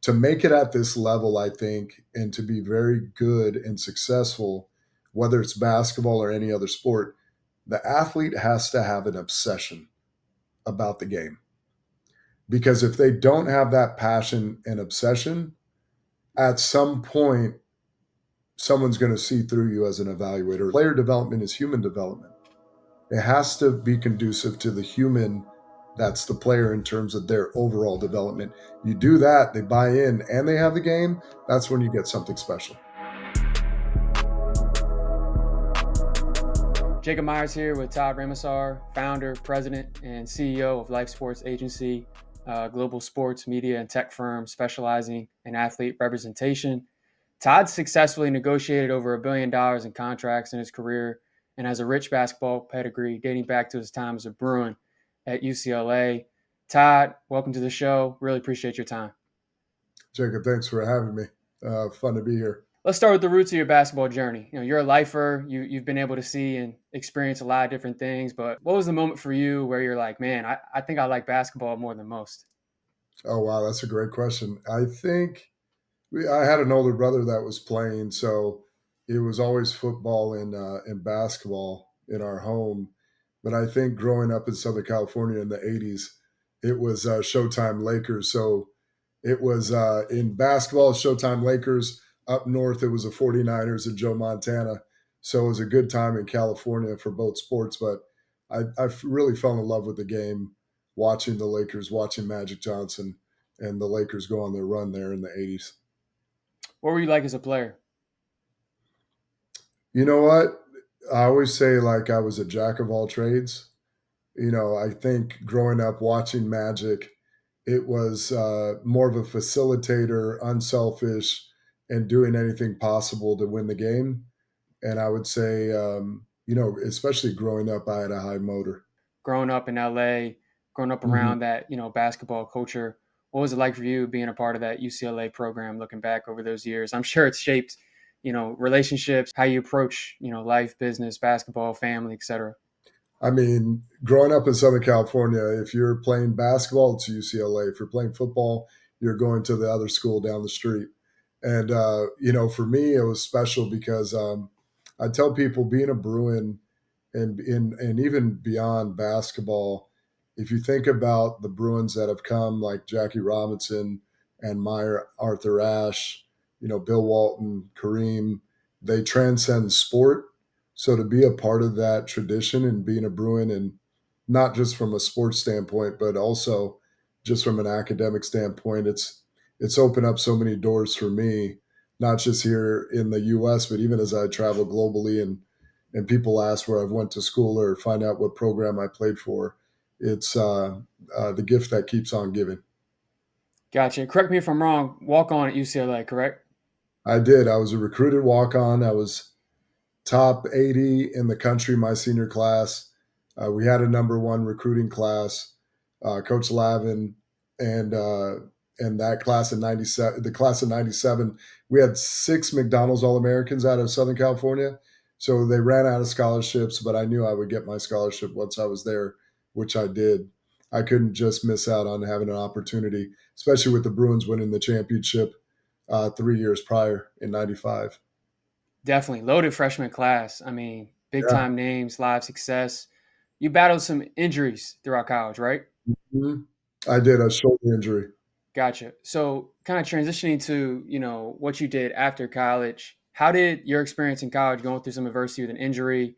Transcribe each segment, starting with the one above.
to make it at this level, I think, and to be very good and successful, whether it's basketball or any other sport, the athlete has to have an obsession about the game. Because if they don't have that passion and obsession, at some point, someone's going to see through you as an evaluator. Player development is human development. It has to be conducive to the human that's the player in terms of their overall development. You do that, they buy in, and they have the game, that's when you get something special. Jacob Myers here with Todd Ramasar, founder, president, and CEO of Life Sports Agency, a global sports, media, and tech firm specializing in athlete representation. Todd successfully negotiated over $1 billion in contracts in his career and has a rich basketball pedigree dating back to his time as a Bruin at UCLA. Todd, welcome to the show. Really appreciate your time. Jacob, thanks for having me. Fun to be here. Let's start with the roots of your basketball journey. You're a lifer. You've been able to see and experience a lot of different things. But what was the moment for you where you're like, man, I think I like basketball more than most? Oh, wow, that's a great question. I think I had an older brother that was playing, so it was always football and basketball in our home. But I think growing up in Southern California in the 80s, it was Showtime Lakers. So it was in basketball, Showtime Lakers. Up north, it was the 49ers and Joe Montana. So it was a good time in California for both sports. But I really fell in love with the game, watching the Lakers, watching Magic Johnson and the Lakers go on their run there in the 80s. What were you like as a player? You know what? I always say like I was a jack of all trades. I think growing up watching Magic, it was more of a facilitator, unselfish, and doing anything possible to win the game. And I would say, especially growing up, I had a high motor. Growing up in LA, growing up Mhm. around that, basketball culture, what was it like for you being a part of that UCLA program looking back over those years? I'm sure it's shaped, relationships, how you approach, life, business, basketball, family, etc. I mean, growing up in Southern California, if you're playing basketball, it's UCLA. If you're playing football, you're going to the other school down the street. And, for me, it was special because I tell people being a Bruin and even beyond basketball, if you think about the Bruins that have come, like Jackie Robinson and Meyer, Arthur Ashe, Bill Walton, Kareem, they transcend sport. So to be a part of that tradition and being a Bruin, and not just from a sports standpoint, but also just from an academic standpoint, it's opened up so many doors for me, not just here in the U.S., but even as I travel globally and people ask where I've went to school or find out what program I played for. It's the gift that keeps on giving. Gotcha. Correct me if I'm wrong. Walk on at UCLA, correct? I did. I was a recruited walk on. I was top 80 in the country my senior class. We had a number one recruiting class, Coach Lavin, and that class in '97. The class of '97, we had 6 McDonald's All Americans out of Southern California. So they ran out of scholarships, but I knew I would get my scholarship once I was there, which I did. I couldn't just miss out on having an opportunity, especially with the Bruins winning the championship 3 years prior in '95. Definitely. Loaded freshman class. I mean, big Yeah. time names, live success. You battled some injuries throughout college, right? Mhm. I did a shoulder injury. Gotcha. So, kind of transitioning to, what you did after college, how did your experience in college going through some adversity with an injury,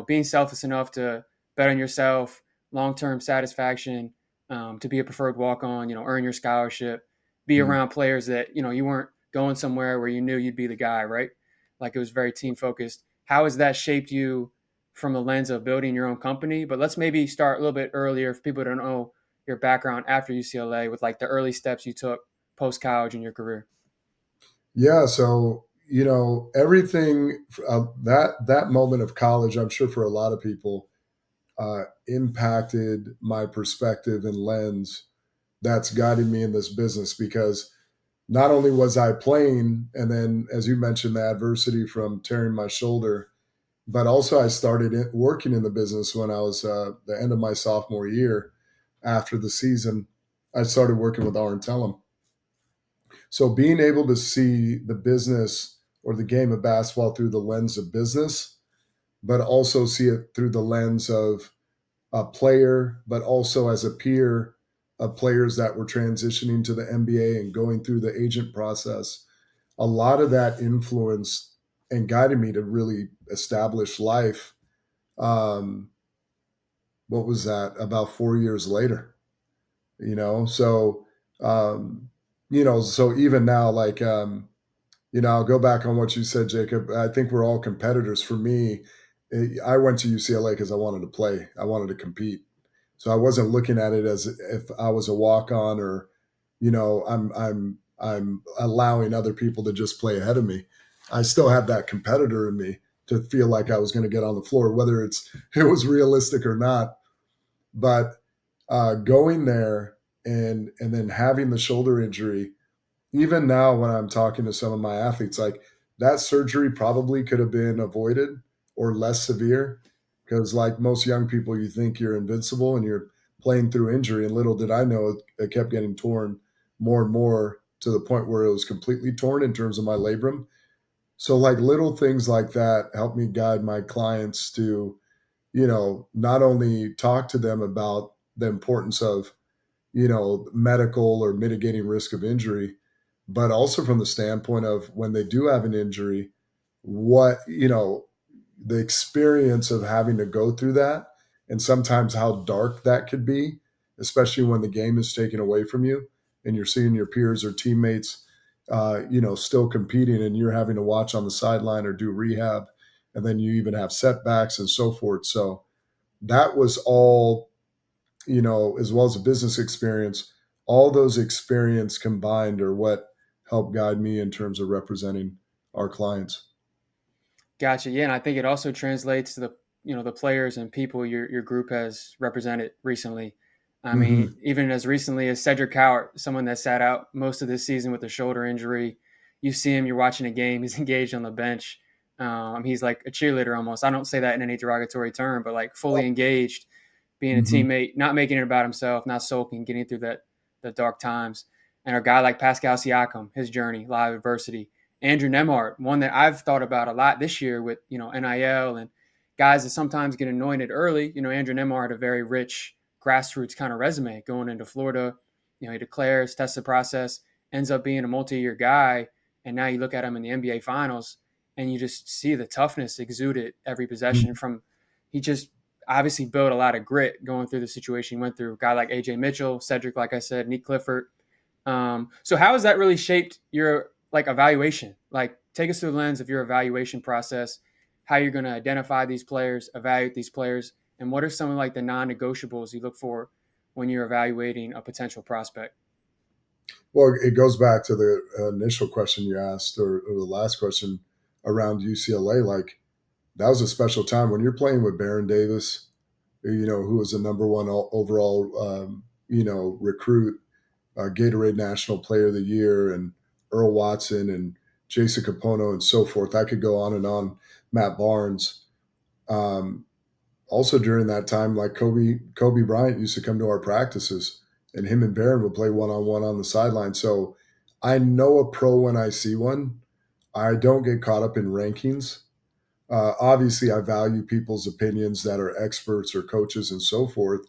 being selfless enough to bet on yourself, long-term satisfaction, to be a preferred walk-on, earn your scholarship, be Mhm. around players that, you weren't going somewhere where you knew you'd be the guy, right? Like it was very team focused. How has that shaped you from the lens of building your own company? But let's maybe start a little bit earlier for people to know your background after UCLA with like the early steps you took post college in your career. Yeah, so everything that moment of college, I'm sure for a lot of people, impacted my perspective and lens that's guiding me in this business because not only was I playing, and then as you mentioned, the adversity from tearing my shoulder, but also I started working in the business when I was the end of my sophomore year. After the season, I started working with R and Tellem. So being able to see the business or the game of basketball through the lens of business, but also see it through the lens of a player, but also as a peer of players that were transitioning to the NBA and going through the agent process. A lot of that influenced and guided me to really establish life. Um, what was that? About 4 years later, you know? So, um, so even now, like, I'll go back on what you said, Jacob. I think we're all competitors. For me, I went to UCLA because I wanted to play. I wanted to compete. So I wasn't looking at it as if I was a walk on or, I'm allowing other people to just play ahead of me. I still had that competitor in me to feel like I was going to get on the floor, whether it was realistic or not. But going there and then having the shoulder injury, even now when I'm talking to some of my athletes, like that surgery probably could have been avoided or less severe because, like most young people, you think you're invincible and you're playing through injury. And little did I know it kept getting torn more and more to the point where it was completely torn in terms of my labrum. So, like little things like that help me guide my clients to, not only talk to them about the importance of medical or mitigating risk of injury, but also from the standpoint of when they do have an injury, what, the experience of having to go through that and sometimes how dark that could be, especially when the game is taken away from you and you're seeing your peers or teammates, still competing and you're having to watch on the sideline or do rehab. And then you even have setbacks and so forth. So that was all, as well as a business experience, all those experience combined are what helped guide me in terms of representing our clients. Gotcha. Yeah, and I think it also translates to the the players and people your group has represented recently. I mean, Hmm. even as recently as Cedric Coward, someone that sat out most of this season with a shoulder injury. You see him, you're watching a game, he's engaged on the bench. He's like a cheerleader almost. I don't say that in any derogatory term, but like fully engaged, being a Hmm. teammate, not making it about himself, not sulking, getting through the dark times. And a guy like Pascal Siakam, his journey, live adversity. Andrew Nembhard, one that I've thought about a lot this year with NIL and guys that sometimes get anointed early. Andrew Nembhard had a very rich grassroots kind of resume going into Florida. He declares, tests the process, ends up being a multi-year guy, and now you look at him in the NBA Finals, and you just see the toughness exuded every possession from. He just obviously built a lot of grit going through the situation he went through. A guy like AJ Mitchell, Cedric, like I said, Nique Clifford. So how has that really shaped your like evaluation? Like take us through the lens of your evaluation process, how you're going to identify these players, evaluate these players, and what are some of like the non-negotiables you look for when you're evaluating a potential prospect? Well, it goes back to the initial question you asked or the last question around UCLA. Like that was a special time when you're playing with Baron Davis, who was the number one overall, recruit, Gatorade National Player of the Year, and Earl Watson and Jason Capono and so forth. I could go on and on. Matt Barnes. Um, Also during that time, like Kobe Bryant used to come to our practices, and him and Barron would play one on one on the sideline. So I know a pro when I see one. I don't get caught up in rankings. Obviously, I value people's opinions that are experts or coaches and so forth.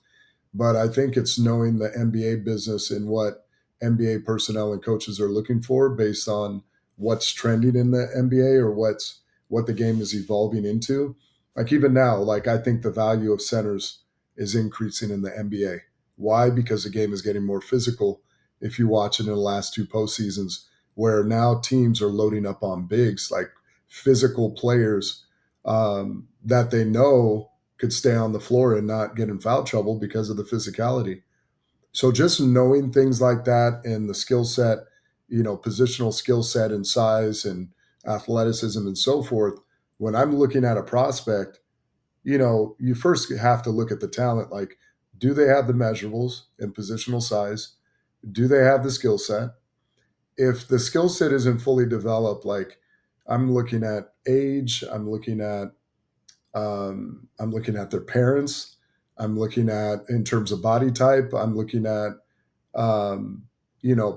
But I think it's knowing the NBA business and what NBA personnel and coaches are looking for based on what's trending in the NBA or what the game is evolving into. Like even now, like I think the value of centers is increasing in the NBA. Why? Because the game is getting more physical. If you watch it in the last two postseasons, where now teams are loading up on bigs, like physical players that they know could stay on the floor and not get in foul trouble because of the physicality. So just knowing things like that and the skill set, positional skill set and size and athleticism and so forth, when I'm looking at a prospect, you first have to look at the talent. Like, do they have the measurables and positional size? Do they have the skill set? If the skill set isn't fully developed, like I'm looking at age, I'm looking at their parents. I'm looking at in terms of body type. I'm looking at um,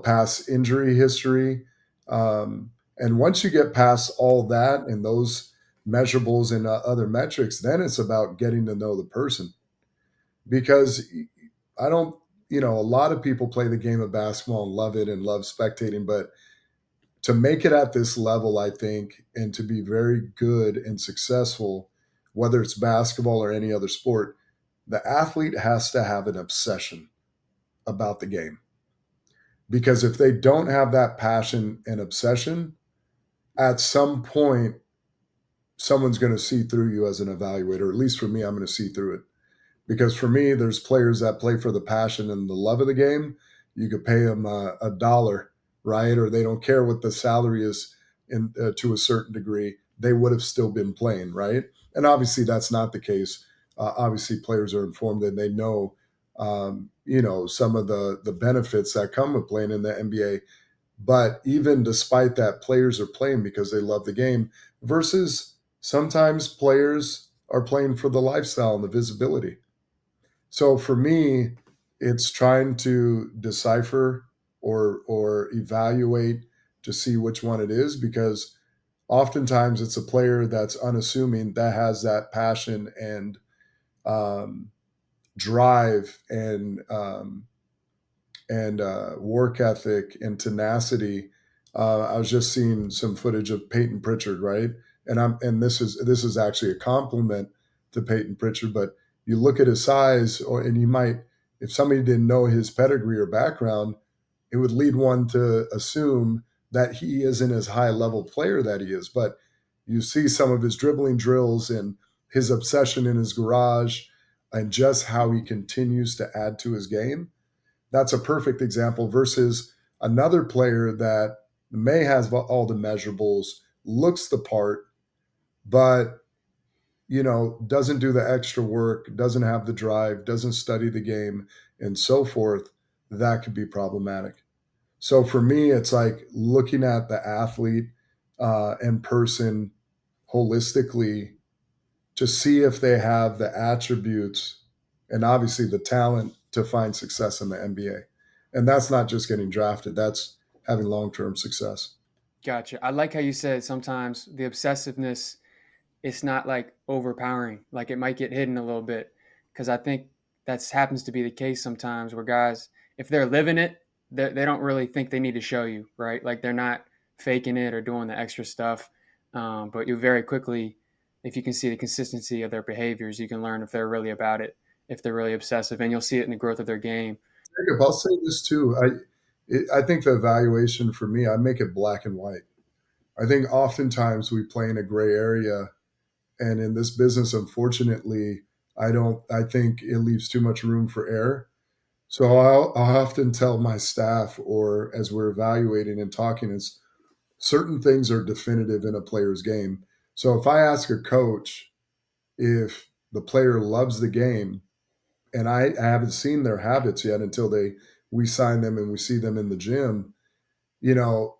past injury history. And once you get past all that and those measurables and other metrics, then it's about getting to know the person. Because I don't, a lot of people play the game of basketball and love it and love spectating, but to make it at this level, I think, and to be very good and successful, whether it's basketball or any other sport, the athlete has to have an obsession about the game. Because if they don't have that passion and obsession, at some point, someone's going to see through you as an evaluator. At least for me, I'm going to see through it. Because for me, there's players that play for the passion and the love of the game. You could pay them a dollar, right? Or they don't care what the salary is to a certain degree. They would have still been playing, right? And obviously, that's not the case. Obviously, players are informed and they know, some of the benefits that come with playing in the NBA. But even despite that, players are playing because they love the game versus sometimes players are playing for the lifestyle and the visibility. So for me, it's trying to decipher or evaluate to see which one it is because oftentimes it's a player that's unassuming that has that passion and um, drive and work ethic and tenacity. I was just seeing some footage of Peyton Pritchard, right? And this is actually a compliment to Peyton Pritchard, but you look at his size, and you might, if somebody didn't know his pedigree or background, it would lead one to assume that he isn't as high level player that he is. But you see some of his dribbling drills and his obsession in his garage and just how he continues to add to his game. That's a perfect example versus another player that may has all the measurables, looks the part, but doesn't do the extra work, doesn't have the drive, doesn't study the game, and so forth. That could be problematic. So for me, it's like looking at the athlete and person holistically to see if they have the attributes and obviously the talent to find success in the NBA. And that's not just getting drafted, that's having long term success. Gotcha. I like how you said sometimes the obsessiveness, it's not like overpowering. Like it might get hidden a little bit because I think that happens to be the case sometimes where guys, if they're living it, they don't really think they need to show you, right? Like they're not faking it or doing the extra stuff. But you very quickly, if you can see the consistency of their behaviors, you can learn if they're really about it, if they're really obsessive, and you'll see it in the growth of their game. Jacob, I'll say this too. I think the evaluation for me, I make it black and white. I think oftentimes we play in a gray area, and in this business, unfortunately, I don't. I think it leaves too much room for error. So I'll often tell my staff, or as we're evaluating and talking, is certain things are definitive in a player's game. So if I ask a coach if the player loves the game, and I haven't seen their habits yet until we sign them and we see them in the gym, you know,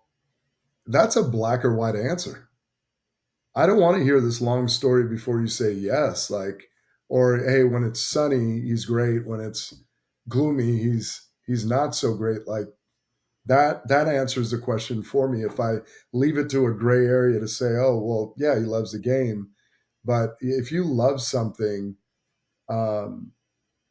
that's a black or white answer. I don't want to hear this long story before you say yes, like, or hey, when it's sunny, he's great. When it's gloomy, he's not so great. Like that answers the question for me. If I leave it to a gray area to say, oh well, yeah, he loves the game, but if you love something, um,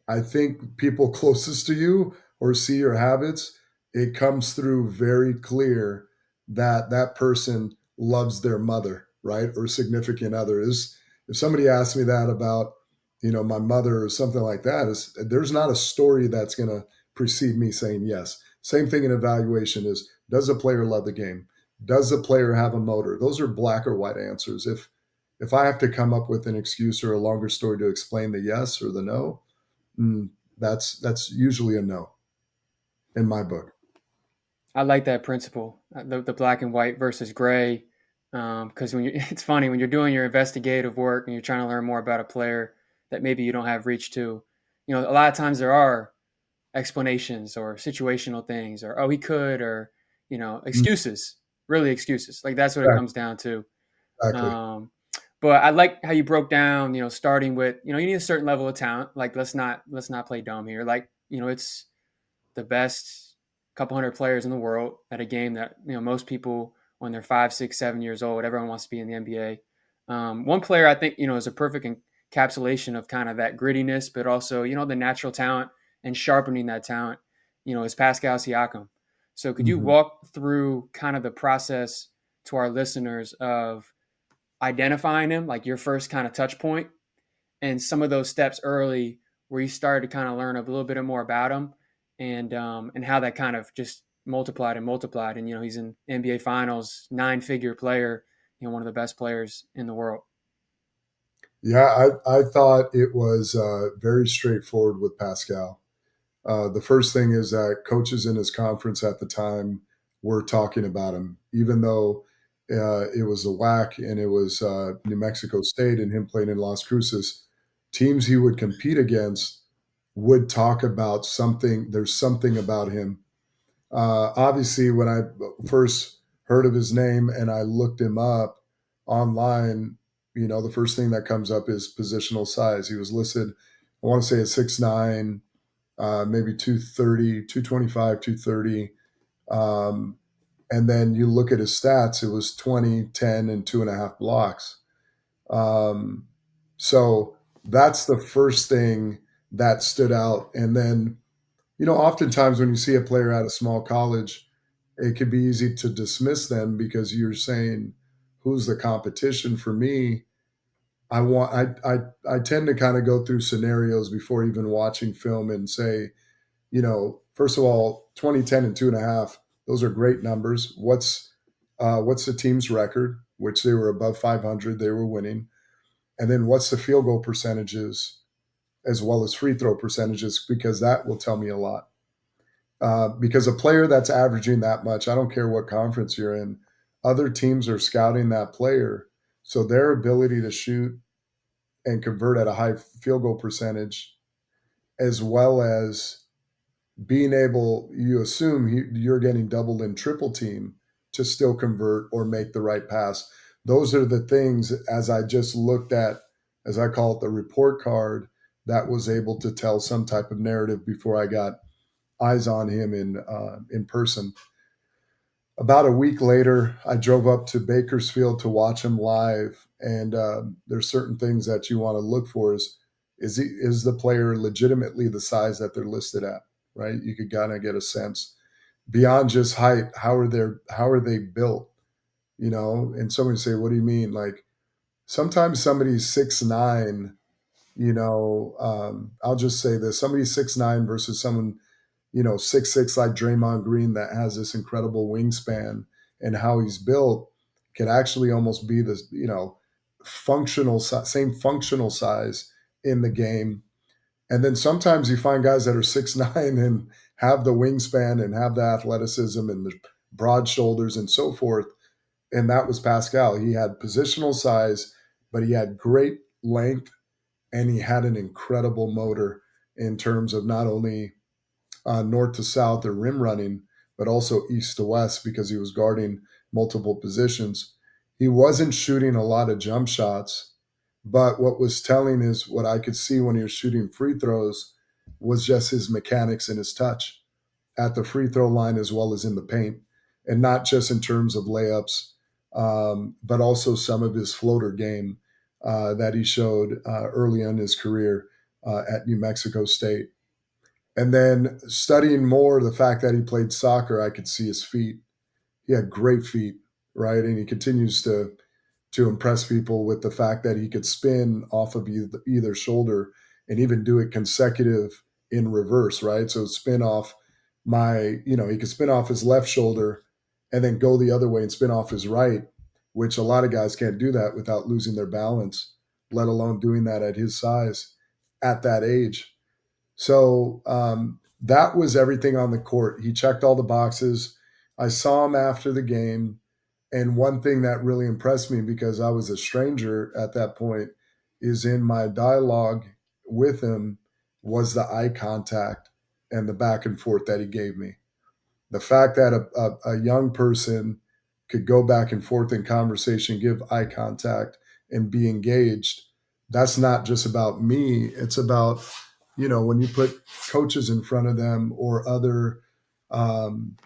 I think people closest to you or see your habits, it comes through very clear that that person loves their mother, right? Or significant other. Is if somebody asks me that about, my mother or something like that, there's not a story that's going to precede me saying yes. Same thing in evaluation is, does the player love the game? Does the player have a motor? Those are black or white answers. If I have to come up with an excuse or a longer story to explain the yes or the no, Mm, that's usually a no in my book. I like that principle, the black and white versus gray. Because when you, it's funny when you're doing your investigative work and you're trying to learn more about a player that maybe you don't have reach to. A lot of times there are explanations or situational things, or oh he could, or Mm, excuses, really excuses. Like that's what it exactly. comes down to. Exactly. Um, but I like how you broke down. Starting with you need a certain level of talent. Like let's not play dumb here. Like it's the best. couple hundred players in the world at a game that most people when they're 5, 6, 7 years old, everyone wants to be in the NBA. One player I think is a perfect encapsulation of kind of that grittiness, but also the natural talent and sharpening that talent. Is Pascal Siakam. So could you Mm-hmm. walk through kind of the process to our listeners of identifying him, like your first kind of touch point, and some of those steps early where you started to kind of learn a little bit more about him, and how that kind of just multiplied and multiplied. And he's in NBA Finals, 9-figure player, one of the best players in the world. Yeah, I thought it was very straightforward with Pascal. The first thing is that coaches in his conference at the time were talking about him, even though it was the WAC and it was New Mexico State and him playing in Las Cruces. Teams he would compete against would talk about something. There's something about him. Obviously, when I first heard of his name and I looked him up online, the first thing that comes up is positional size. He was listed, I want to say, at 6'9", maybe 230, 225, 230. Um, and then you look at his stats, it was 20, 10, and 2.5 blocks. Um, so that's the first thing that stood out. And then, oftentimes when you see a player at a small college, it could be easy to dismiss them because you're saying, who's the competition for me? I tend to kind of go through scenarios before even watching film and say, first of all, 20, 10, and 2.5, those are great numbers. What's the team's record, which they were above 500, they were winning. And then what's the field goal percentages as well as free throw percentages, because that will tell me a lot. Because a player that's averaging that much, I don't care what conference you're in, other teams are scouting that player. So their ability to shoot and convert at a high field goal percentage, as well as being able, you assume you're getting double and triple team to still convert or make the right pass. Those are the things, as I just looked at, as I call it, the report card, that was able to tell some type of narrative before I got eyes on him in person. About a week later, I drove up to Bakersfield to watch him live, and there's certain things that you want to look for. Is the player legitimately the size that they're listed at? Right? You could kind of get a sense beyond just height. How are they built? And somebody say, "What do you mean?" Like sometimes somebody's 6'9". I'll just say this: somebody's 6'9" versus someone 6'6" like Draymond Green that has this incredible wingspan, and how he's built can actually almost be this, same functional size in the game. And then sometimes you find guys that are 6'9" and have the wingspan and have the athleticism and the broad shoulders and so forth. And that was Pascal. He had positional size, but he had great length and he had an incredible motor in terms of not only north to south or rim running, but also east to west because he was guarding multiple positions. He wasn't shooting a lot of jump shots, but what was telling is what I could see when he was shooting free throws was just his mechanics and his touch at the free throw line as well as in the paint, and not just in terms of layups, but also some of his floater game that he showed early in his career at New Mexico State. And then studying more the fact that he played soccer, I could see his feet. He had great feet, right? And he continues to impress people with the fact that he could spin off of either shoulder and even do it consecutive in reverse, right? So spin off he could spin off his left shoulder and then go the other way and spin off his right, which a lot of guys can't do that without losing their balance, let alone doing that at his size at that age. So that was everything on the court. He checked all the boxes. I saw him after the game. And one thing that really impressed me, because I was a stranger at that point, is in my dialogue with him was the eye contact and the back and forth that he gave me. The fact that a young person could go back and forth in conversation, give eye contact, and be engaged, that's not just about me. It's about, when you put coaches in front of them or other um,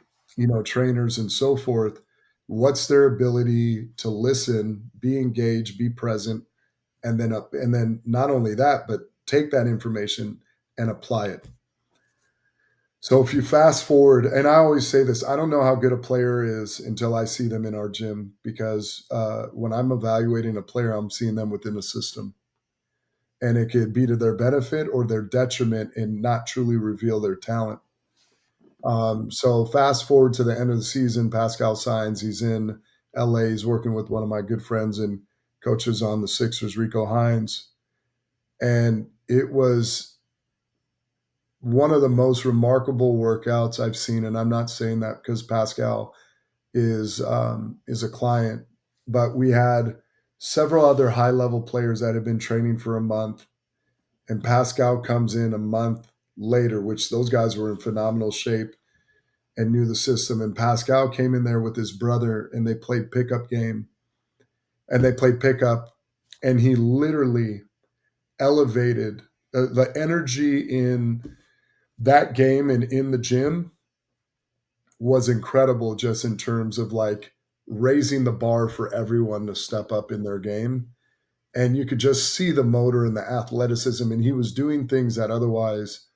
trainers and so forth. What's their ability to listen, be engaged, be present, and then not only that, but take that information and apply it. So if you fast forward, and I always say this, I don't know how good a player is until I see them in our gym because when I'm evaluating a player, I'm seeing them within a system. And it could be to their benefit or their detriment and not truly reveal their talent. So fast forward to the end of the season, Pascal signs. He's in LA. He's working with one of my good friends and coaches on the Sixers, Rico Hines. And it was one of the most remarkable workouts I've seen. And I'm not saying that because Pascal is a client, but we had several other high level players that had been training for a month, and Pascal comes in a month later, which those guys were in phenomenal shape and knew the system. And Pascal came in there with his brother, and they played pickup game, and they played pickup, and he literally elevated the energy in that game and in the gym was incredible just in terms of like raising the bar for everyone to step up in their game. And you could just see the motor and the athleticism. And he was doing things that otherwise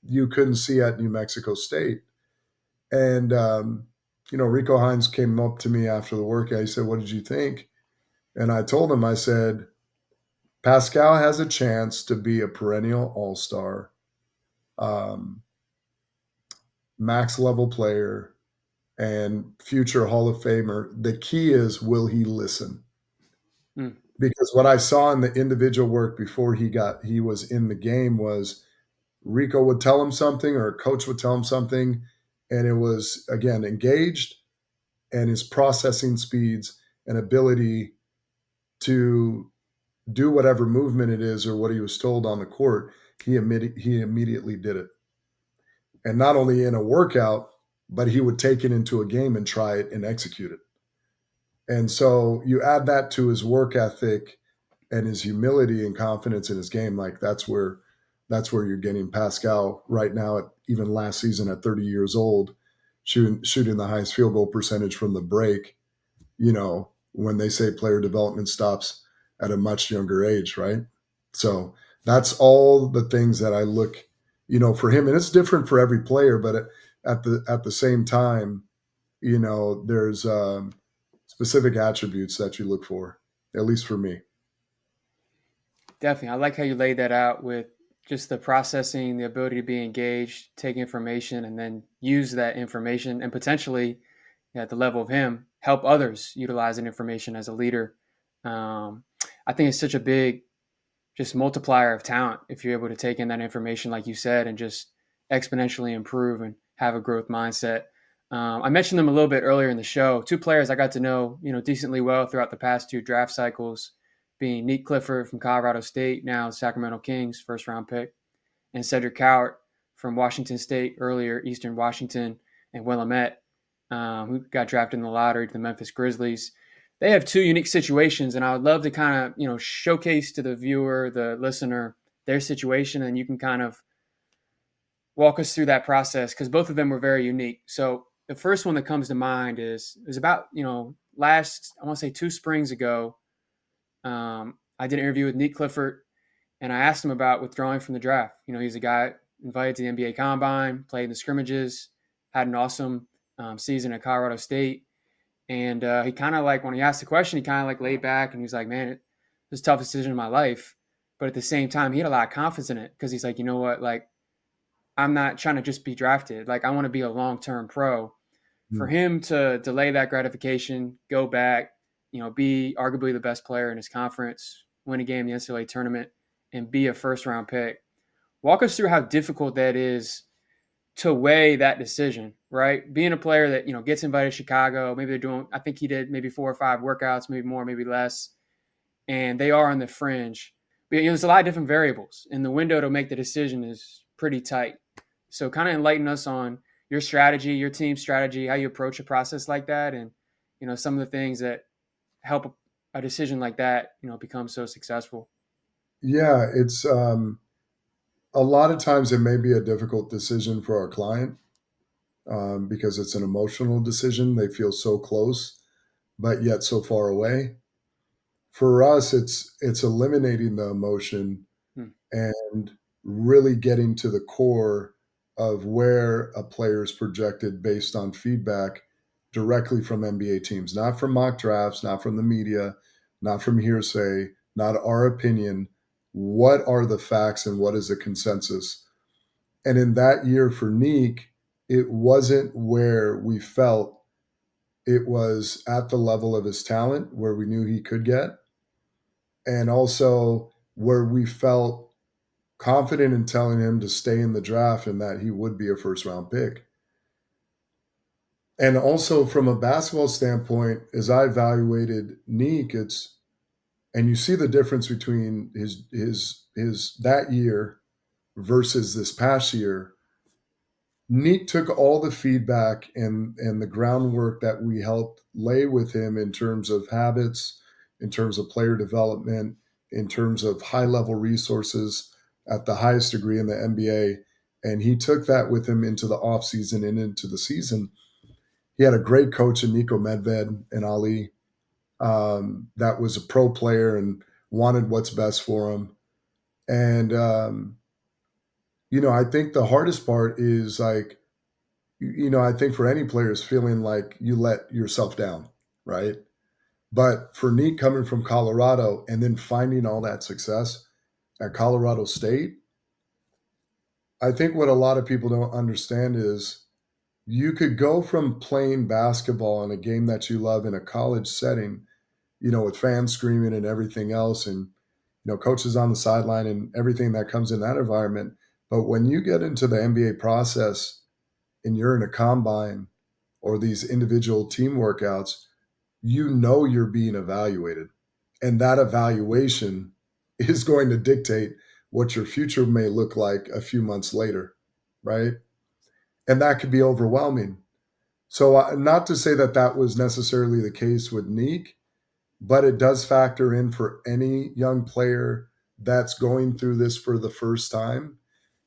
you couldn't see at New Mexico State. And, Rico Hines came up to me after the workout. He said, "What did you think?" And I told him, I said, Pascal has a chance to be a perennial all star, um, max level player, and future Hall of Famer. The key is, will he listen? Mm. Because what I saw in the individual work before he was in the game was Rico would tell him something or a coach would tell him something, and it was again engaged and his processing speeds and ability to do whatever movement it is or what he was told on the court, he immediately did it. And not only in a workout, but he would take it into a game and try it and execute it. And so you add that to his work ethic and his humility and confidence in his game, like that's where you're getting Pascal right now at even last season at 30 years old, shooting the highest field goal percentage from the break, when they say player development stops at a much younger age, right? So that's all the things that I look, for him. And it's different for every player, but at the same time, there's specific attributes that you look for, at least for me. Definitely. I like how you laid that out with just the processing, the ability to be engaged, take information, and then use that information and potentially, at the level of him, help others utilize that information as a leader. Um, I think it's such a big just multiplier of talent if you're able to take in that information, like you said, and just exponentially improve and have a growth mindset. I mentioned them a little bit earlier in the show. Two players I got to know, decently well throughout the past two draft cycles, being Nique Clifford from Colorado State, now Sacramento Kings, first round pick, and Cedric Coward from Washington State, earlier Eastern Washington and Willamette, who got drafted in the lottery to the Memphis Grizzlies. They have two unique situations, and I would love to kind of showcase to the viewer, the listener, their situation, and you can kind of walk us through that process because both of them were very unique. So the first one that comes to mind is about last, I want to say 2 springs ago. I did an interview with Nique Clifford, and I asked him about withdrawing from the draft. He's a guy invited to the NBA Combine, played in the scrimmages, had an awesome season at Colorado State. And he kind of like, when he asked the question, he kind of like laid back and he was like, man, it was a tough decision in my life. But at the same time, he had a lot of confidence in it because he's like, you know what? Like, I'm not trying to just be drafted. Like, I want to be a long term pro. For Mm. him to delay that gratification, go back, be arguably the best player in his conference, win a game in the NCAA tournament, and be a first round pick. Walk us through how difficult that is to weigh that decision, right? Being a player that, gets invited to Chicago, maybe they're doing, I think he did maybe 4 or 5 workouts, maybe more, maybe less, and they are on the fringe. But, there's a lot of different variables, and the window to make the decision is pretty tight. So kind of enlighten us on your strategy, your team strategy, how you approach a process like that, and, some of the things that help a decision like that, become so successful. Yeah, it's a lot of times it may be a difficult decision for our client, because it's an emotional decision. They feel so close, but yet so far away. For us, it's eliminating the emotion Hmm. and really getting to the core of where a player is projected based on feedback directly from NBA teams, not from mock drafts, not from the media, not from hearsay, not our opinion. What are the facts and what is the consensus? And in that year for Nique, it wasn't where we felt it was at the level of his talent, where we knew he could get, and also where we felt confident in telling him to stay in the draft and that he would be a first round pick. And also from a basketball standpoint, as I evaluated Nique, it's and you see the difference between his that year versus this past year. Nique took all the feedback and the groundwork that we helped lay with him in terms of habits, in terms of player development, in terms of high level resources at the highest degree in the NBA. And he took that with him into the offseason and into the season. He had a great coach in Nico Medved and Ali, that was a pro player and wanted what's best for him. And, I think the hardest part is like, I think for any player is feeling like you let yourself down, right? But for Nique coming from Colorado and then finding all that success at Colorado State, I think what a lot of people don't understand is you could go from playing basketball in a game that you love in a college setting, with fans screaming and everything else, and coaches on the sideline and everything that comes in that environment. But when you get into the NBA process and you're in a combine or these individual team workouts, you're being evaluated. And that evaluation is going to dictate what your future may look like a few months later, right? And that could be overwhelming. So, not to say that that was necessarily the case with Nique, but it does factor in for any young player that's going through this for the first time,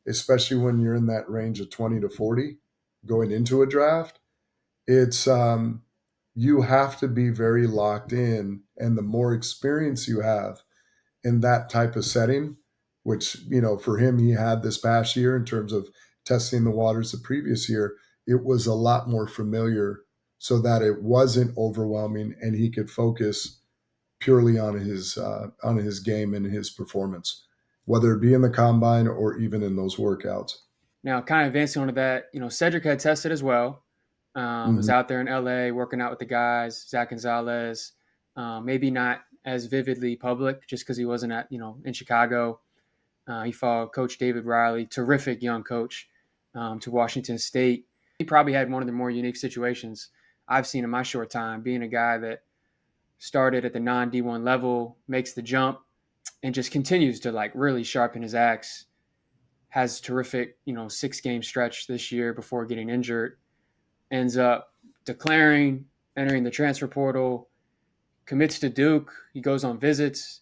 especially when you're in that range of 20 to 40 going into a draft. It's You have to be very locked in, and the more experience you have in that type of setting, which for him he had this past year in terms of testing the waters the previous year, it was a lot more familiar, so that it wasn't overwhelming and he could focus purely on his game and his performance, whether it be in the combine or even in those workouts. Now, kind of advancing onto that, Cedric had tested as well. Was Hmm. out there in LA working out with the guys, Zach Gonzalez. Maybe not as vividly public, just because he wasn't in Chicago. He followed Coach David Riley, terrific young coach, to Washington State. He probably had one of the more unique situations I've seen in my short time, being a guy that started at the non D1 level, makes the jump, and just continues to like really sharpen his axe. Has terrific, 6-game stretch this year before getting injured. Ends up declaring, entering the transfer portal, commits to Duke. He goes on visits,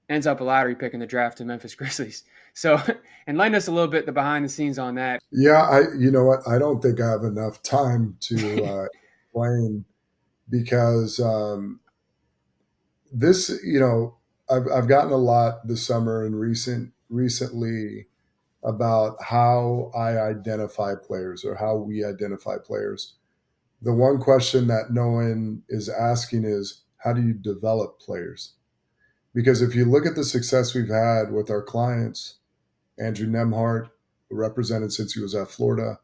ends up a lottery pick in the draft to Memphis Grizzlies. So, enlighten us a little bit the behind the scenes on that. Yeah, you know what? I don't think I have enough time to explain, because this, I've gotten a lot this summer and recently about how I identify players or how we identify players. The one question that no one is asking is, how do you develop players? Because if you look at the success we've had with our clients, Andrew Nembhard, represented since he was at Florida,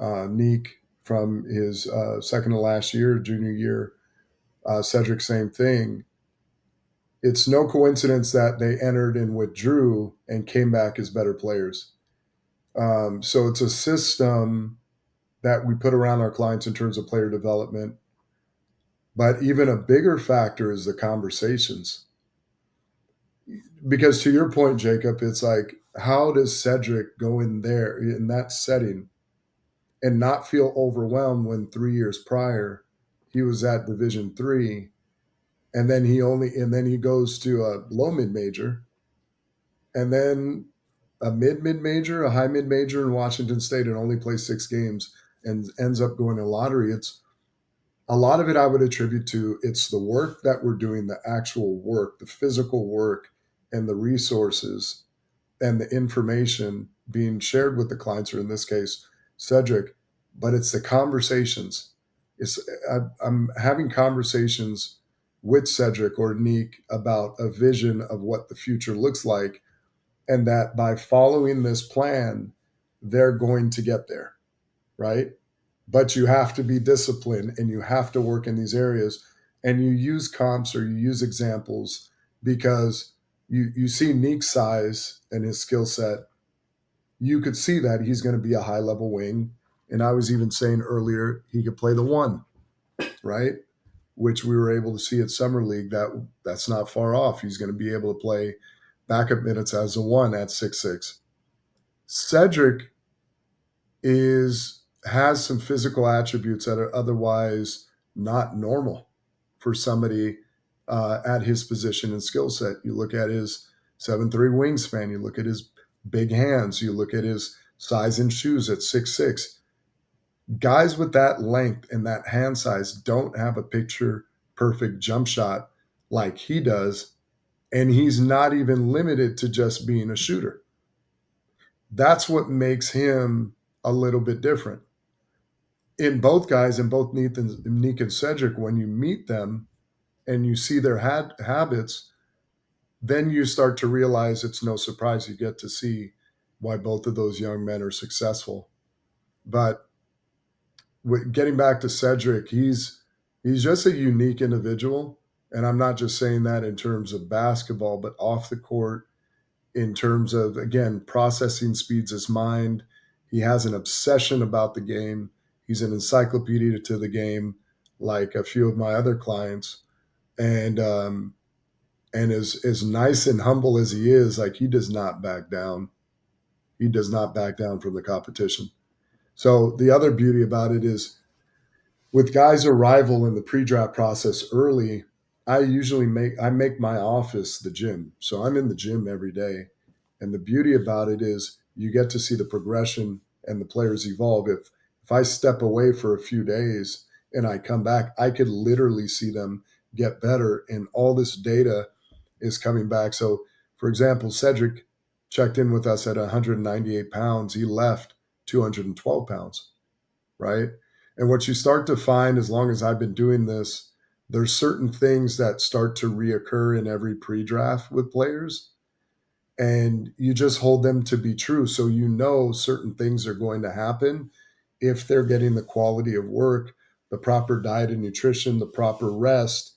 Nique from his second to last year, junior year, Cedric, same thing. It's no coincidence that they entered and withdrew and came back as better players. So it's a system that we put around our clients in terms of player development. But even a bigger factor is the conversations. Because to your point, Jacob, it's like, how does Cedric go in there in that setting and not feel overwhelmed when 3 years prior he was at Division 3, and then he goes to a low mid major, and then a mid major, a high mid major in Washington State, and only plays 6 games and ends up going to lottery. It's a lot of it I would attribute to it's the work that we're doing, the actual work, the physical work, and the resources and the information being shared with the clients, or in this case, Cedric. But it's the conversations. It's I'm having conversations with Cedric or Nique about a vision of what the future looks like, and that by following this plan, they're going to get there, right? But you have to be disciplined and you have to work in these areas, and you use comps or you use examples because you see Nique's size and his skill set. You could see that he's going to be a high level wing. And I was even saying earlier he could play the one, right? Which we were able to see at summer league. That's not far off. He's going to be able to play backup minutes as a one at 6'6". Cedric is has some physical attributes that are otherwise not normal for somebody at his position and skill set. You look at his 7'3" wingspan, you look at his big hands, you look at his size and shoes at 6'6". Guys with that length and that hand size don't have a picture perfect jump shot like he does. And he's not even limited to just being a shooter. That's what makes him a little bit different. In both guys, in both Nique and Cedric, when you meet them and you see their habits, then you start to realize it's no surprise you get to see why both of those young men are successful. But getting back to Cedric, he's just a unique individual, and I'm not just saying that in terms of basketball, but off the court, in terms of, again, processing speeds his mind. He has an obsession about the game. He's an encyclopedia to the game, like a few of my other clients. And as nice and humble as he is, like, he does not back down. He does not back down from the competition. So the other beauty about it is with guys' arrival in the pre-draft process early, I make my office the gym. So I'm in the gym every day. And the beauty about it is you get to see the progression and the players evolve. If I step away for a few days and I come back, I could literally see them get better, and all this data is coming back. So, for example, Cedric checked in with us at 198 pounds. He left 212 pounds, right? And what you start to find, as long as I've been doing this, there's certain things that start to reoccur in every pre-draft with players, and you just hold them to be true. So you know certain things are going to happen if they're getting the quality of work, the proper diet and nutrition, the proper rest,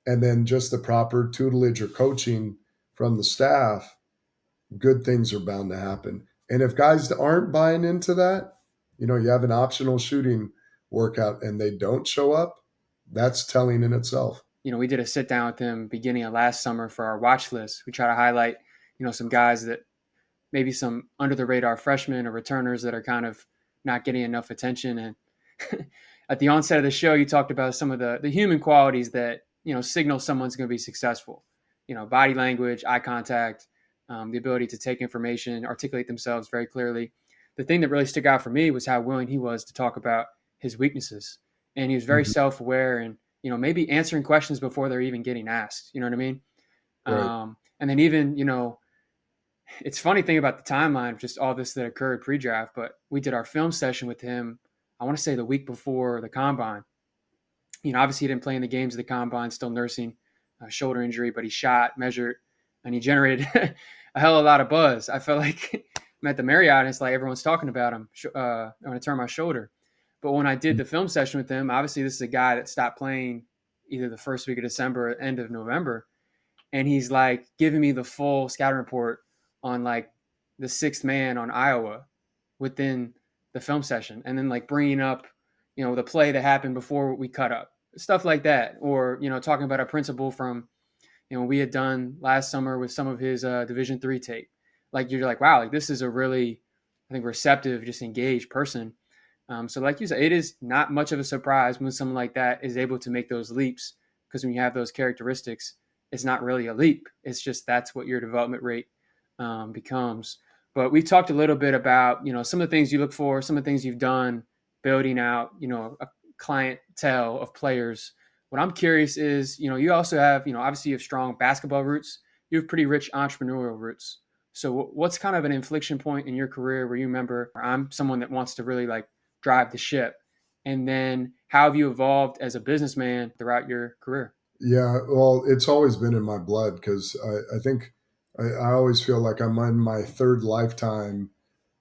and then just the proper tutelage or coaching from the staff. Good things are bound to happen. And if guys aren't buying into that, you have an optional shooting workout and they don't show up, that's telling in itself. We did a sit down with him beginning of last summer for our watch list. We try to highlight, some guys that maybe some under the radar freshmen or returners that are kind of not getting enough attention. And at the onset of the show, you talked about some of the human qualities that, signal someone's going to be successful. Body language, eye contact, the ability to take information, articulate themselves very clearly. The thing that really stuck out for me was how willing he was to talk about his weaknesses. And he was very self-aware and, maybe answering questions before they're even getting asked. You know what I mean? Right. And then even, it's funny thing about the timeline of just all this that occurred pre-draft, but we did our film session with him, I want to say the week before the combine. Obviously he didn't play in the games of the combine, still nursing a shoulder injury, but he shot, measured, and he generated a hell of a lot of buzz. I felt like I'm at the Marriott and it's like everyone's talking about him when I turn my shoulder. But when I did the film session with him, obviously this is a guy that stopped playing either the first week of December or end of November. And he's like giving me the full scouting report on like the sixth man on Iowa within the film session. And then like bringing up, the play that happened before we cut up, stuff like that. Or, talking about a principal from, we had done last summer with some of his Division III tape. Like you're like, wow, like this is a really, I think, receptive, just engaged person. So like you said, it is not much of a surprise when someone like that is able to make those leaps, because when you have those characteristics, it's not really a leap. It's just that's what your development rate becomes. But we talked a little bit about, some of the things you look for, some of the things you've done building out, a clientele of players. What I'm curious is, you also have, obviously you have strong basketball roots. You have pretty rich entrepreneurial roots. So what's kind of an inflection point in your career where you remember, I'm someone that wants to really like drive the ship? And then how have you evolved as a businessman throughout your career? Yeah, well, it's always been in my blood because I think I always feel like I'm in my third lifetime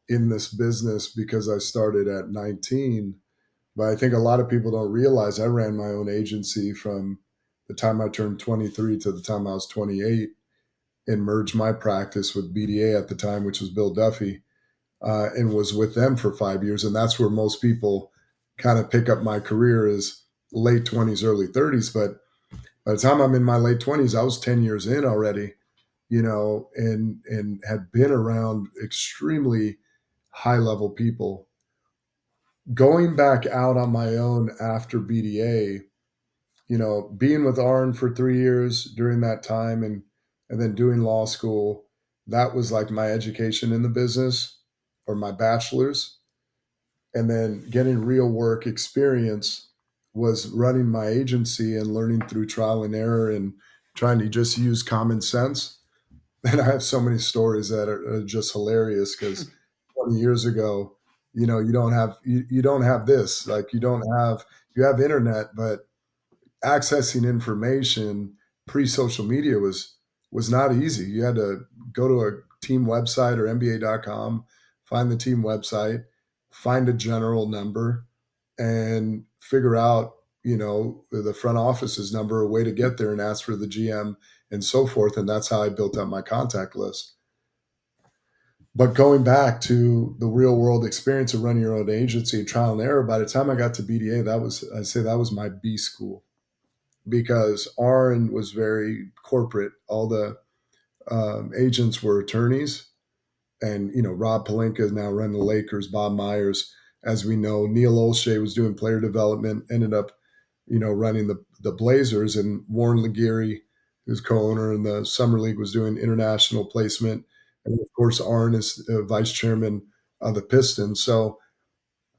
in this business because I started at 19. But I think a lot of people don't realize I ran my own agency from the time I turned 23 to the time I was 28 and merged my practice with BDA at the time, which was Bill Duffy, and was with them for 5 years. And that's where most people kind of pick up my career is late 20s, early 30s. But by the time I'm in my late 20s, I was 10 years in already, and had been around extremely high level people. Going back out on my own after BDA, being with Arn for 3 years during that time and then doing law school, that was like my education in the business or my bachelor's. And then getting real work experience was running my agency and learning through trial and error and trying to just use common sense. And I have so many stories that are just hilarious because 20 years ago, you don't have this, like you have internet, but accessing information pre social media was not easy. You had to go to a team website or NBA.com, find the team website, find a general number, and figure out, the front office's number, a way to get there and ask for the GM and so forth. And that's how I built up my contact list. But going back to the real world experience of running your own agency, trial and error, by the time I got to BDA, that was my B school because Arn was very corporate. All the agents were attorneys, and Rob Pelinka is now running the Lakers. Bob Myers, as we know, Neil Olshey was doing player development, ended up running the Blazers, and Warren Laguerre, who's co-owner in the summer league, was doing international placement, and of course Arn is vice chairman of the Pistons. So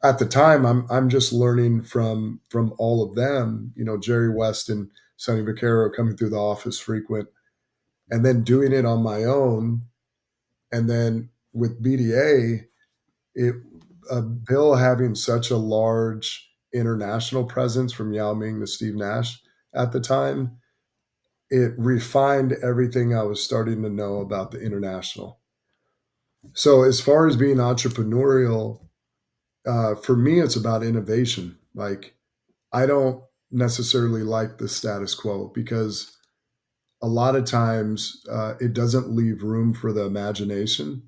at the time I'm just learning from all of them, Jerry West and Sonny Vaccaro coming through the office frequent, and then doing it on my own. And then with BDA, it Bill having such a large international presence from Yao Ming to Steve Nash at the time, it refined everything I was starting to know about the international. So as far as being entrepreneurial, for me, it's about innovation. Like, I don't necessarily like the status quo because a lot of times it doesn't leave room for the imagination.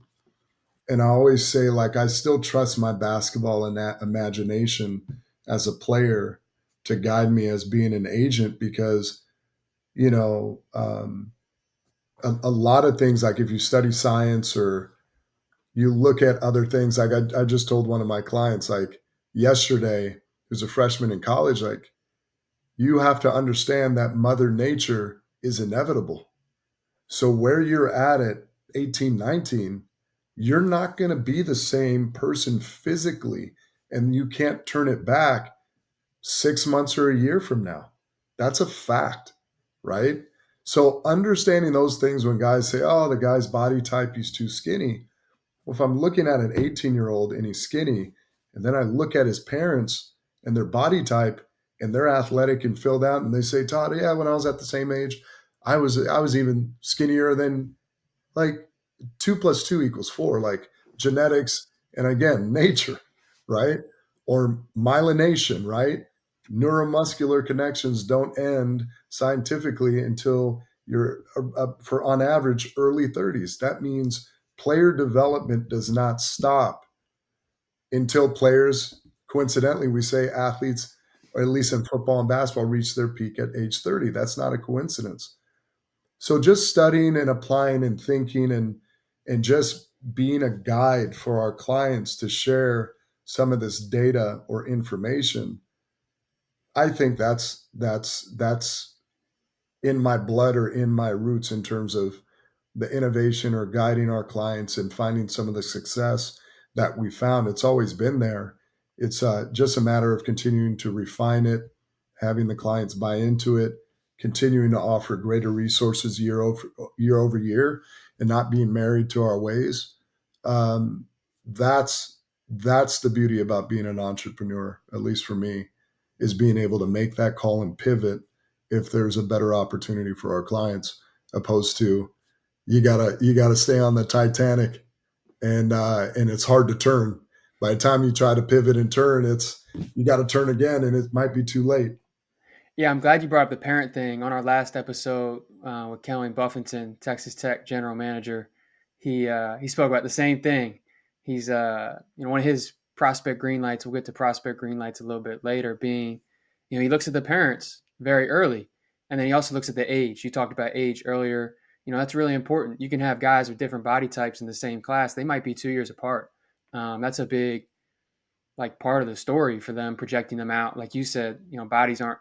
And I always say, like, I still trust my basketball and that imagination as a player to guide me as being an agent because, you know, um, a lot of things, like if you study science or you look at other things, like I just told one of my clients, like yesterday, who's a freshman in college, like, you have to understand that Mother Nature is inevitable. So where you're at 18, 19, you're not going to be the same person physically, and you can't turn it back 6 months or a year from now. That's a fact, right? So understanding those things when guys say, oh, the guy's body type, he's too skinny. Well, if I'm looking at an 18-year-old and he's skinny, and then I look at his parents and their body type and they're athletic and filled out, and they say, Todd, yeah, when I was at the same age, I was even skinnier than, like, 2 + 2 = 4, like genetics and again nature, right? Or myelination, right? Neuromuscular connections don't end scientifically until you're for on average early 30s. That means player development does not stop until players, coincidentally, we say athletes, or at least in football and basketball, reach their peak at age 30. That's not a coincidence. So just studying and applying and thinking and just being a guide for our clients to share some of this data or information, I think that's in my blood or in my roots in terms of the innovation or guiding our clients and finding some of the success that we found. It's always been there. It's just a matter of continuing to refine it, having the clients buy into it, continuing to offer greater resources over year, and not being married to our ways. Um, that's that's the beauty about being an entrepreneur, at least for me, is being able to make that call and pivot if there's a better opportunity for our clients, opposed to you gotta stay on the Titanic, and it's hard to turn. By the time you try to pivot and turn, it's you got to turn again, and it might be too late. Yeah, I'm glad you brought up the parent thing. On our last episode with Kelly Buffington, Texas Tech general manager, he spoke about the same thing. He's one of his prospect green lights. We'll get to prospect green lights a little bit later. Being, he looks at the parents very early, and then he also looks at the age. You talked about age earlier. That's really important. You can have guys with different body types in the same class. They might be 2 years apart. That's a big like part of the story for them, projecting them out. Like you said, bodies aren't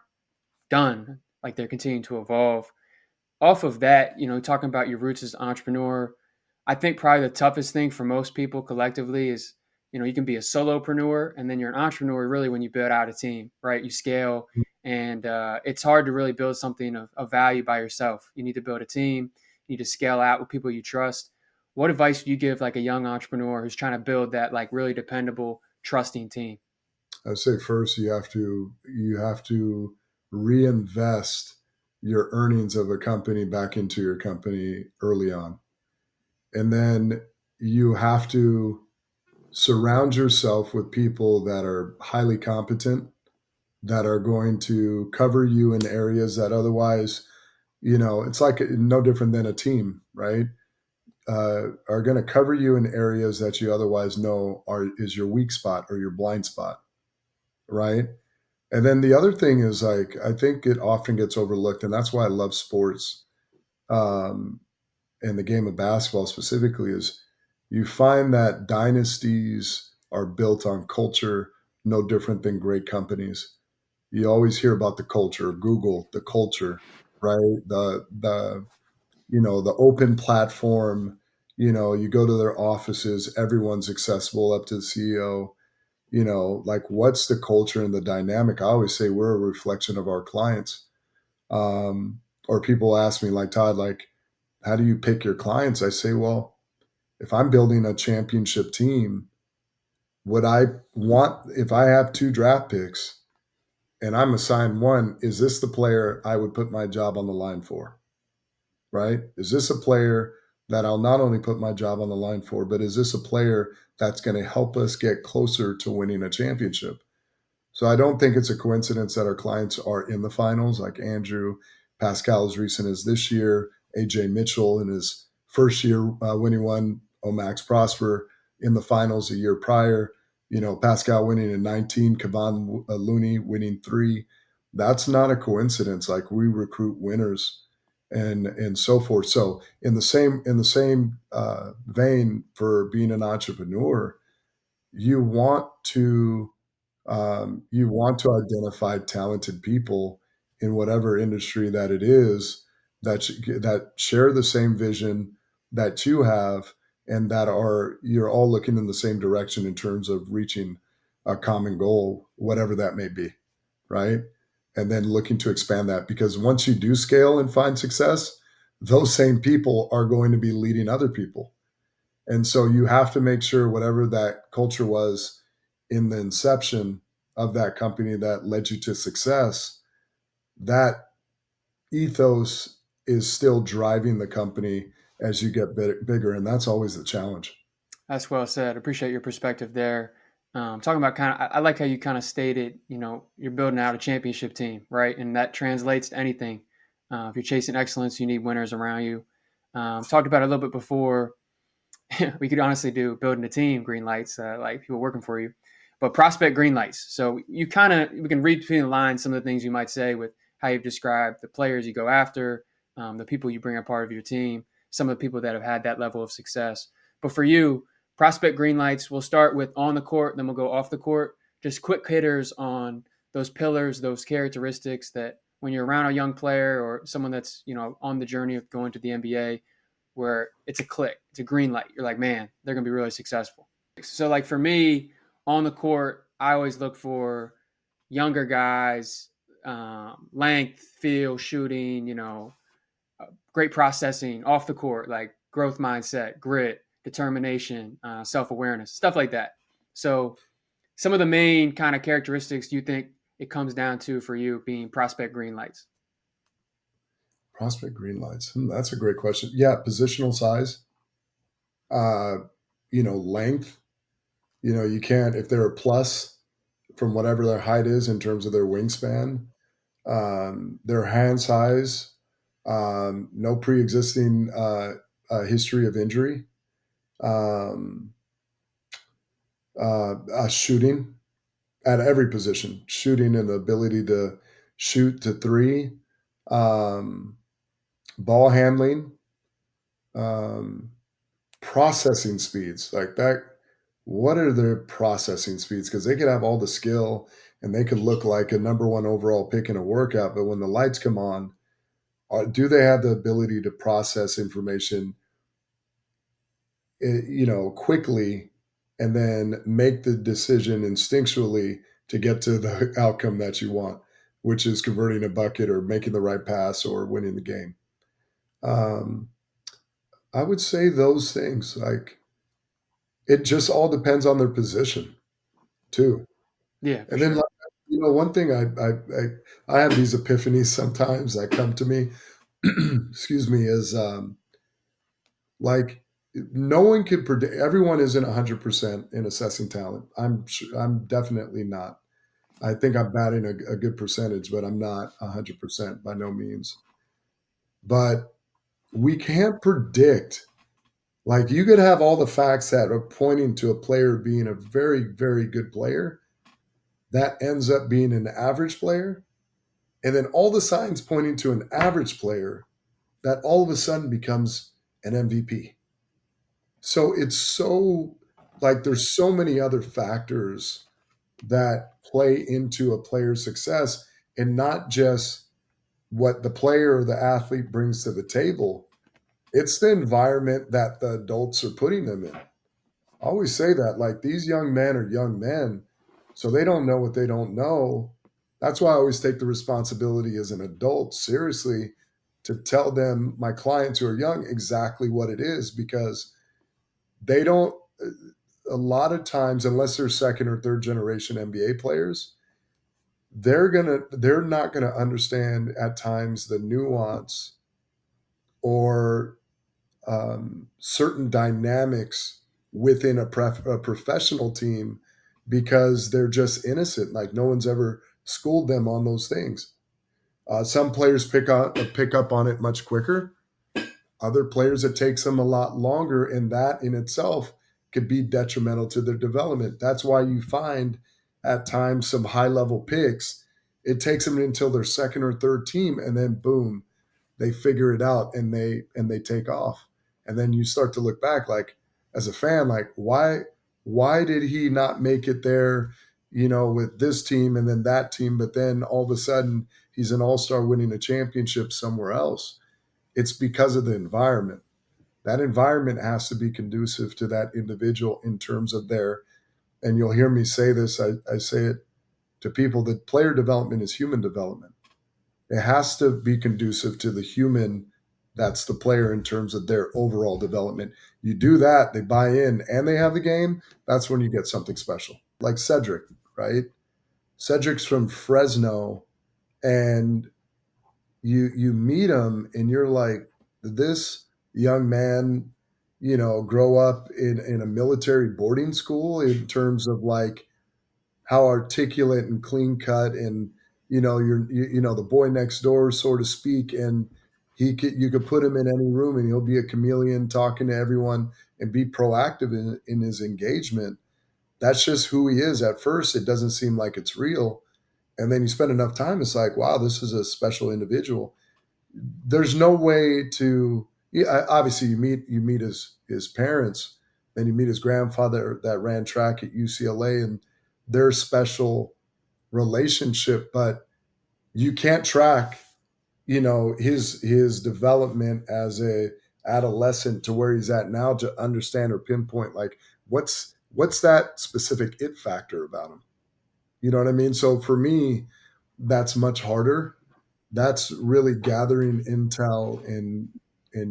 done. Like they're continuing to evolve. Off of that, talking about your roots as an entrepreneur, I think probably the toughest thing for most people collectively is, you can be a solopreneur and then you're an entrepreneur really when you build out a team, right? You scale, and it's hard to really build something of value by yourself. You need to build a team. You need to scale out with people you trust. What advice do you give like a young entrepreneur who's trying to build that like really dependable, trusting team? I would say first you have to reinvest your earnings of a company back into your company early on, and then you have to surround yourself with people that are highly competent, that are going to cover you in areas that otherwise, it's like no different than a team, right? Are going to cover you in areas that you otherwise know is your weak spot or your blind spot, right? And then the other thing is, like, I think it often gets overlooked, and that's why I love sports, um, and the game of basketball specifically, is you find that dynasties are built on culture, no different than great companies. You always hear about the culture. Google the culture, right? The open platform. You go to their offices, everyone's accessible up to the CEO. Like, what's the culture and the dynamic? I always say we're a reflection of our clients. Or people ask me, like, Todd, like, how do you pick your clients? I say, well, if I'm building a championship team, would I want, if I have two draft picks and I'm assigned one, is this the player I would put my job on the line for? Right? Is this a player that I'll not only put my job on the line for, but is this a player that's going to help us get closer to winning a championship? So I don't think it's a coincidence that our clients are in the finals, like Andrew, Pascal as recent as this year, AJ Mitchell in his first year when he won Omax Prosper in the finals a year prior. Pascal winning in 19, Kevon Looney winning 3. That's not a coincidence. Like, we recruit winners and so forth. So in the same vein, for being an entrepreneur, you want to you want to identify talented people in whatever industry that it is, that share the same vision that you have, and that are you're all looking in the same direction in terms of reaching a common goal, whatever that may be, right? And then looking to expand that, because once you do scale and find success, those same people are going to be leading other people. And so you have to make sure whatever that culture was in the inception of that company that led you to success, that ethos is still driving the company as you get bigger. And that's always the challenge. That's well said. Appreciate your perspective there. Talking about kind of, I like how you kind of stated, you're building out a championship team, right? And that translates to anything. If you're chasing excellence, you need winners around you. Talked about it a little bit before. We could honestly do building a team, green lights, like people working for you, but prospect green lights. So we can read between the lines some of the things you might say with how you've described the players you go after, the people you bring a part of your team, some of the people that have had that level of success. But for you, prospect green lights, we'll start with on the court, then we'll go off the court. Just quick hitters on those pillars, those characteristics that when you're around a young player or someone that's on the journey of going to the NBA, where it's a click, it's a green light. You're like, man, they're gonna be really successful. So like for me, on the court, I always look for younger guys, length, feel, shooting, great processing off the court, like growth mindset, grit, determination, self awareness, stuff like that. So, some of the main kind of characteristics you think it comes down to for you being prospect green lights? Prospect green lights. That's a great question. Yeah, positional size, uh, length. You can't, if they're a plus from whatever their height is in terms of their wingspan, their hand size, no pre existing history of injury, um, shooting at every position, shooting and the ability to shoot to three, um, ball handling, um, processing speeds like that. What are their processing speeds? Because they could have all the skill and they could look like a number one overall pick in a workout, but when the lights come on, do they have the ability to process information, quickly, and then make the decision instinctually to get to the outcome that you want, which is converting a bucket or making the right pass or winning the game? Um, I would say those things. Like it just all depends on their position too. Yeah, for And then, sure. like, one thing I have these epiphanies sometimes that come to me. Excuse me, is like no one can predict. Everyone isn't 100% in assessing talent. I'm definitely not. I think I'm batting a good percentage, but I'm not 100% by no means. But we can't predict. Like you could have all the facts that are pointing to a player being a very, very good player that ends up being an average player, and then all the signs pointing to an average player that all of a sudden becomes an MVP. So it's so like there's so many other factors that play into a player's success and not just what the player or the athlete brings to the table. It's the environment that the adults are putting them in. I always say that, like, these young men are young men, so they don't know what they don't know. That's why I always take the responsibility as an adult seriously to tell them, my clients who are young, exactly what it is, because they don't, a lot of times, unless they're second or third generation NBA players, they're not gonna understand at times the nuance or certain dynamics within a professional team because they're just innocent. Like no one's ever schooled them on those things. Some players pick up on it much quicker. Other players, it takes them a lot longer, and that in itself could be detrimental to their development. That's why you find at times some high level picks. It takes them until their second or third team, and then boom, they figure it out and they take off. And then you start to look back, like as a fan, like why did he not make it there, with this team and then that team, but then all of a sudden he's an all-star winning a championship somewhere else? It's because of the environment. That environment has to be conducive to that individual in terms of their, and you'll hear me say this, I say it to people, that player development is human development. It has to be conducive to the human that's the player in terms of their overall development. You do that, they buy in and they have the game, that's when you get something special. Like Cedric, right? Cedric's from Fresno, and you meet him and you're like, did this young man, grow up in a military boarding school in terms of like how articulate and clean cut, and the boy next door, so to speak, and you could put him in any room and he'll be a chameleon talking to everyone and be proactive in his engagement. That's just who he is. At first it doesn't seem like it's real, and then you spend enough time, it's like, wow, this is a special individual. There's no way to, yeah, obviously you meet his parents, then you meet his grandfather that ran track at UCLA, and their special relationship, but you can't track, his development as a adolescent to where he's at now to understand or pinpoint like what's that specific it factor about him. You know what I mean? So for me, that's much harder. That's really gathering intel and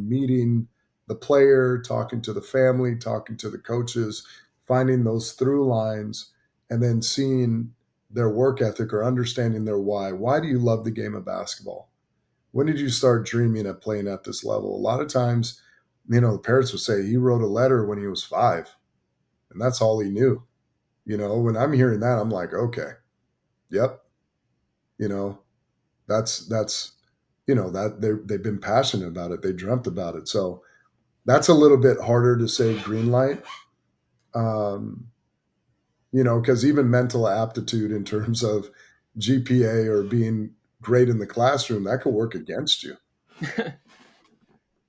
meeting the player, talking to the family, talking to the coaches, finding those through lines, and then seeing their work ethic or understanding their why. Why do you love the game of basketball? When did you start dreaming of playing at this level? A lot of times, the parents would say he wrote a letter when he was 5, and that's all he knew. When I'm hearing that, I'm like, okay, yep, you know, that's that they've been passionate about it. They dreamt about it. So that's a little bit harder to say green light. Um, because even mental aptitude in terms of GPA or being great in the classroom, that could work against you,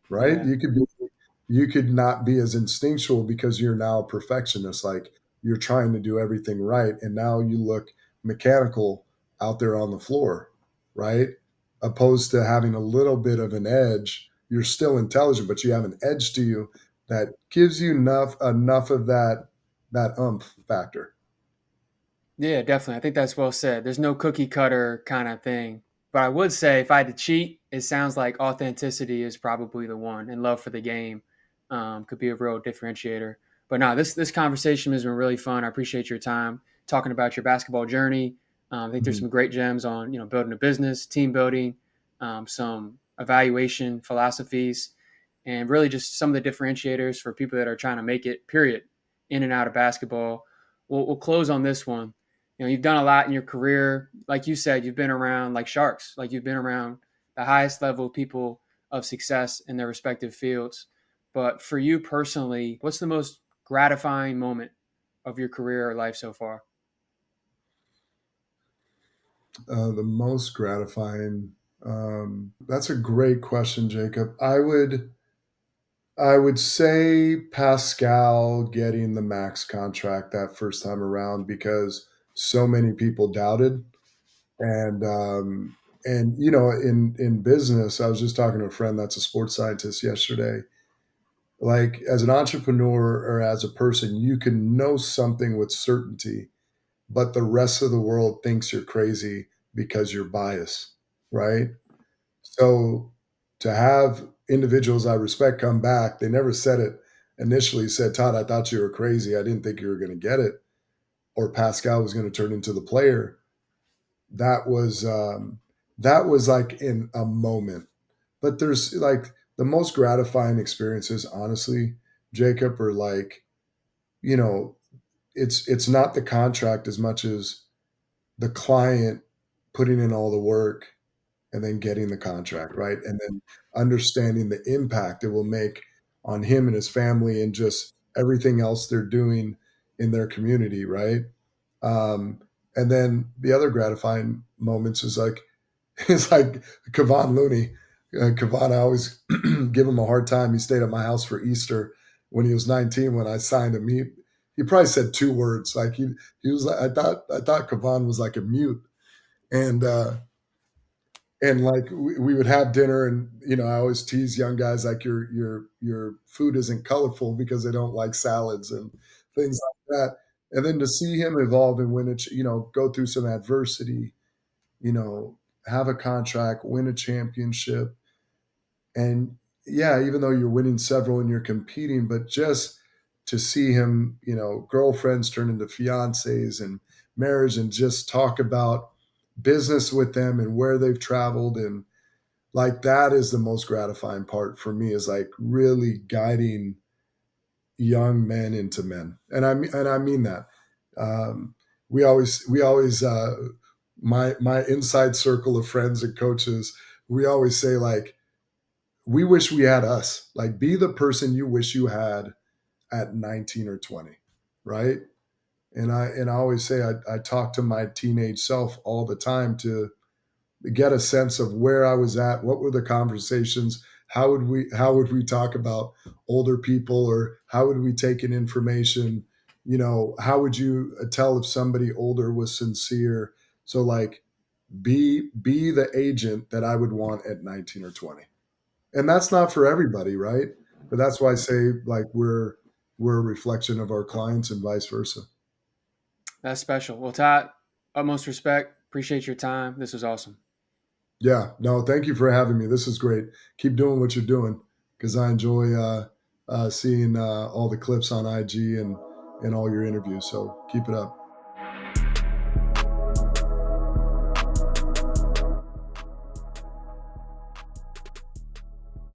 right? Yeah. You could not be as instinctual because you're now a perfectionist. Like you're trying to do everything right, and now you look mechanical out there on the floor, right? Opposed to having a little bit of an edge. You're still intelligent, but you have an edge to you that gives you enough of that factor. Yeah, definitely. I think that's well said. There's no cookie cutter kind of thing. But I would say if I had to cheat, it sounds like authenticity is probably the one, and love for the game could be a real differentiator. But no, this conversation has been really fun. I appreciate your time talking about your basketball journey. I think there's Mhm. some great gems on building a business, team building, some evaluation philosophies, and really just some of the differentiators for people that are trying to make it. Period, in and out of basketball. We'll close on this one. You've done a lot in your career. Like you said, you've been around like sharks. Like you've been around the highest level people of success in their respective fields. But for you personally, what's the most gratifying moment of your career or life so far? The most gratifying. That's a great question, Jacob. I would say Pascal getting the max contract that first time around because so many people doubted. And in business, I was just talking to a friend that's a sports scientist yesterday. Like as an entrepreneur or as a person, you can know something with certainty, but the rest of the world thinks you're crazy because you're biased, right? So to have individuals I respect come back, they never said it initially, said, Todd, I thought you were crazy. I didn't think you were going to get it. Or Pascal was going to turn into the player. That was like in a moment. But there's like the most gratifying experiences, honestly, Jacob, are like, you know, it's not the contract as much as the client putting in all the work and then getting the contract, right? And then understanding the impact it will make on him and his family and just everything else they're doing in their community, right? Um, and then the other gratifying moments is like it's like Kevon Looney. Kevon, I always give him a hard time. He stayed at my house for Easter when he was 19. When I signed him, he probably said 2 words. Like he was like I thought Kevon was like a mute, and like we would have dinner, and I always tease young guys like your food isn't colorful because they don't like salads and things like that. And then to see him evolve and win it, go through some adversity, you know, have a contract, win a championship. And yeah, even though you're winning several and you're competing, but just to see him, girlfriends turn into fiancés and marriage and just talk about business with them and where they've traveled, and like that is the most gratifying part for me, is like really guiding young men into men. And I mean that. Um, we always my inside circle of friends and coaches, we always say like we wish we had us. Like be the person you wish you had at 19 or 20, right? And I always say I talk to my teenage self all the time to get a sense of where I was at, what were the conversations, how would we talk about older people, or how would we take in information, how would you tell if somebody older was sincere. So like be the agent that I would want at 19 or 20. And that's not for everybody, right? But that's why I say like we're a reflection of our clients and vice versa. That's special. Well, Todd, Utmost respect. Appreciate your time. This was awesome. Yeah, no, thank you for having me. This is great. Keep doing what you're doing because I enjoy seeing all the clips on IG and all your interviews. So keep it up.